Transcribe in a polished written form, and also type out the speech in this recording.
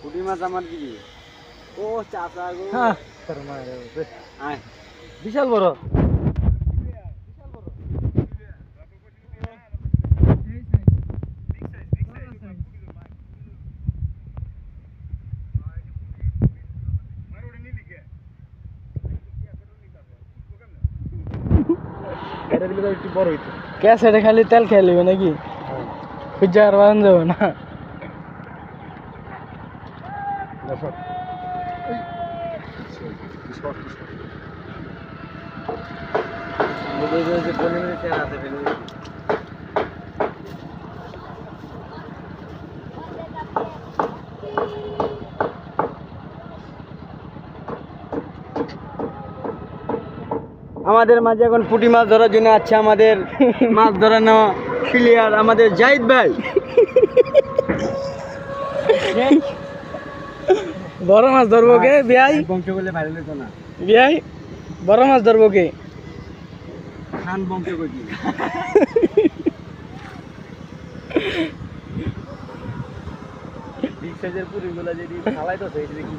পুঁটি মাছ আমার দিবি ও চাচা গো হ্যাঁ তোর মারে আয় বিশাল বড় এটা দিলে তো একটু বড় হইতো ক্যাসেটে খালি তেল খেয়ে নেবে নাকি খুঁজে আর বান যাবে না দর্শক আমাদের মাঝে এখন পুঁটি মাছ ধরার জন্য আছে আমাদের মাছ ধরানো প্লেয়ার আমাদের জাহিদ ভাই বড় মাছ ধরবো কে বিয়াই বংশ বলে ভাইরাল হতো না বিয়াই বড় মাছ ধরবো কে খান বংশ কইছি বিগ সাইজের পুরি গুলা যদি খালাই তো সেই কি